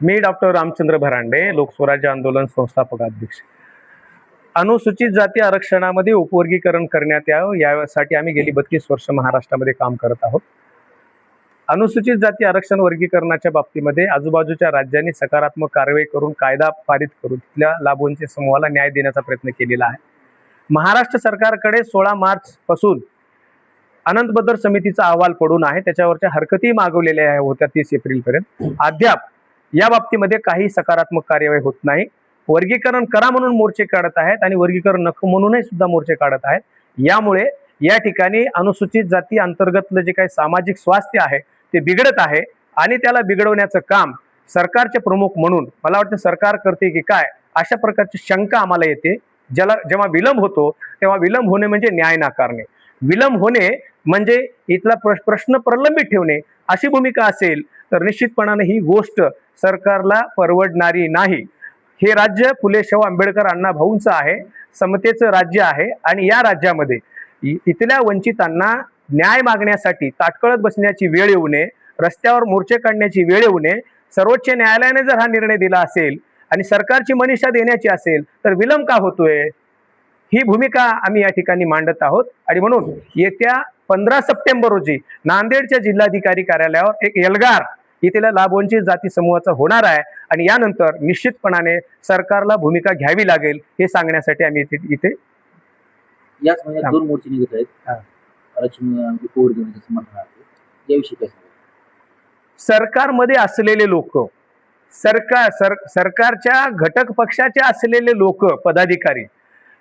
मी doctor Ramchandra भरांडे, लोकस्वराज्य आंदोलन संस्थापक अध्यक्ष। अनुसूचित जाती आरक्षणामध्ये उपवर्गीकरण करण्यात यावं यासाठी आम्ही गेली 32 वर्ष महाराष्ट्रामध्ये काम करत आहोत। अनुसूचित जाती आरक्षण वर्गीकरणाच्या बाबतीमध्ये आजूबाजूच्या राज्यांनी सकारात्मक कारवाई करून कायदा पारित करून तिथल्या लाभांवंचित समूहाला न्याय देण्याचा प्रयत्न केलेला आहे। महाराष्ट्र सरकारकडे 16 मार्च पासून अनंत बदर समितीचा अहवाल पडून आहे, त्याच्यावरच्या हरकती मागवलेल्या होत्या 30 एप्रिल पर्यंत। अद्याप या बाबतीमध्ये काही सकारात्मक कार्यवाही होत नाही। वर्गीकरण करा म्हणून मोर्चे काढत आहेत आणि वर्गीकरण नको म्हणूनही सुद्धा मोर्चे काढत आहेत। यामुळे या ठिकाणी अनुसूचित जाती अंतर्गतलं जे काही सामाजिक स्वास्थ्य आहे ते बिघडत आहे आणि त्याला बिघडवण्याचं काम सरकारचे प्रमुख म्हणून मला वाटतं सरकार करते की काय, अशा प्रकारची शंका आम्हाला येते। जेव्हा विलंब होतो तेव्हा विलंब होणे म्हणजे न्याय नाकारणे, विलंब होणे म्हणजे इथला प्रश्न प्रलंबित ठेवणे अशी भूमिका असेल तर निश्चितपणाने ही गोष्ट सरकारला परवडणारी नाही। हे राज्य फुले शाहू आंबेडकर अण्णा भाऊंचं आहे, समतेचं राज्य आहे आणि या राज्यामध्ये इथल्या वंचितांना न्याय मागण्यासाठी ताटकळत बसण्याची वेळ येऊ नये, रस्त्यावर मोर्चे काढण्याची वेळ येऊ नये। सर्वोच्च न्यायालयाने जर हा निर्णय दिला असेल आणि सरकारची मनीषा देण्याची असेल तर विलंब का होतोय, ही भूमिका आम्ही या ठिकाणी मांडत आहोत। आणि म्हणून येत्या 15 सप्टेंबर रोजी नांदेडच्या जिल्हाधिकारी कार्यालयावर एक एल्गार इथल्या लाभवंचित जाती समूहाचा होणार आहे आणि यानंतर निश्चितपणाने सरकारला भूमिका घ्यावी लागेल हे सांगण्यासाठी आम्ही इथे याच महिन्यात 2 मोर्चे निघत आहेत आरक्षण उपवर्गीकरणाच्या समर्थनार्थ। याविषयी काय सांगाल? सरकारमध्ये असलेले लोक, सरकारच्या घटक पक्षाचे असलेले लोक, पदाधिकारी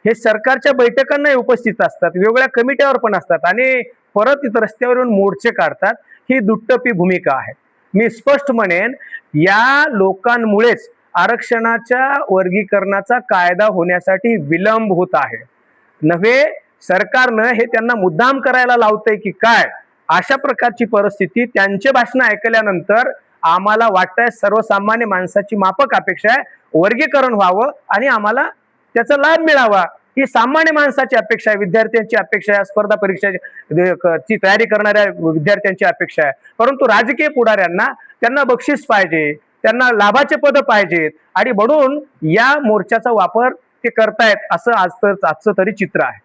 हे सरकारच्या बैठकांना उपस्थित असतात, वेगवेगळ्या कमिट्यावर पण असतात आणि परत इथं रस्त्यावर येऊन मोर्चे काढतात। ही दुट्टपी भूमिका आहे। मी स्पष्ट म्हणेन या लोकांमुळेच आरक्षणाच्या वर्गीकरणाचा कायदा होण्यासाठी विलंब होत आहे। नव्हे सरकारनं हे त्यांना मुद्दाम करायला लावतंय की काय, अशा प्रकारची परिस्थिती त्यांचे भाषण ऐकल्यानंतर आम्हाला वाटतंय सर्वसामान्य माणसाची माफक अपेक्षा आहे, वर्गीकरण व्हावं आणि आम्हाला त्याचा लाभ मिळावा ही सामान्य माणसाची अपेक्षा आहे, विद्यार्थ्यांची अपेक्षा आहे, स्पर्धा परीक्षाची तयारी करणाऱ्या विद्यार्थ्यांची अपेक्षा आहे। परंतु राजकीय पुढाऱ्यांना त्यांना बक्षीस पाहिजे, त्यांना लाभाचे पद पाहिजेत आणि म्हणून या मोर्चाचा वापर ते करतायत असं आजचं तरी चित्र आहे।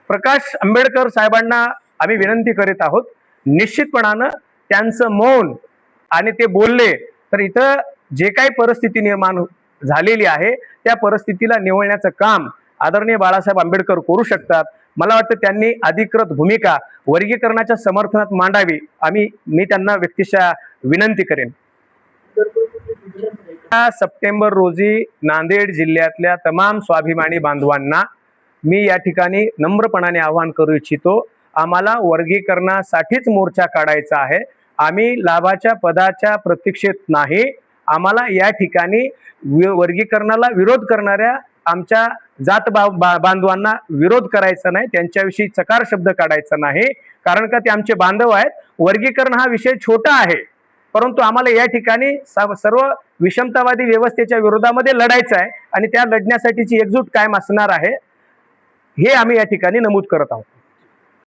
प्रकाश आंबेडकर साहेबांना आम्ही विनंती करीत आहोत, निश्चितपणानं त्यांचं मौन आणि ते बोलले तर इथं जे काही परिस्थिती निर्माण झालेली आहे त्या परिस्थितीला निवळण्याचं काम आदरणीय बाळासाहेब आंबेडकर करू शकतात। मला वाटतं त्यांनी अधिकृत भूमिका वर्गीकरणाच्या समर्थनात मांडावी, मी त्यांना व्यक्तिशः विनंती करेन। सप्टेंबर रोजी नांदेड जिल्ह्यातल्या तमाम स्वाभिमानी बांधवांना मी या ठिकाणी नम्रपणाने आवाहन करू इच्छितो, आम्हाला वर्गीकरणासाठीच मोर्चा काढायचा आहे। आम्ही लाभाच्या पदाच्या प्रतीक्षेत नाही। आम्हाला या ठिकाणी वर्गीकरणाला विरोध करणाऱ्या आमच्या जात बांधवांना विरोध करायचा नाही, त्यांच्याविषयी चकार शब्द काढायचा नाही, कारण का ते आमचे बांधव आहेत। वर्गीकरण हा विषय छोटा आहे, परंतु आम्हाला या ठिकाणी सर्व विषमतावादी व्यवस्थेच्या विरोधामध्ये लढायचं आहे आणि त्या लढण्यासाठीची एकजूट कायम असणार आहे, हे आम्ही या ठिकाणी नमूद करत आहोत।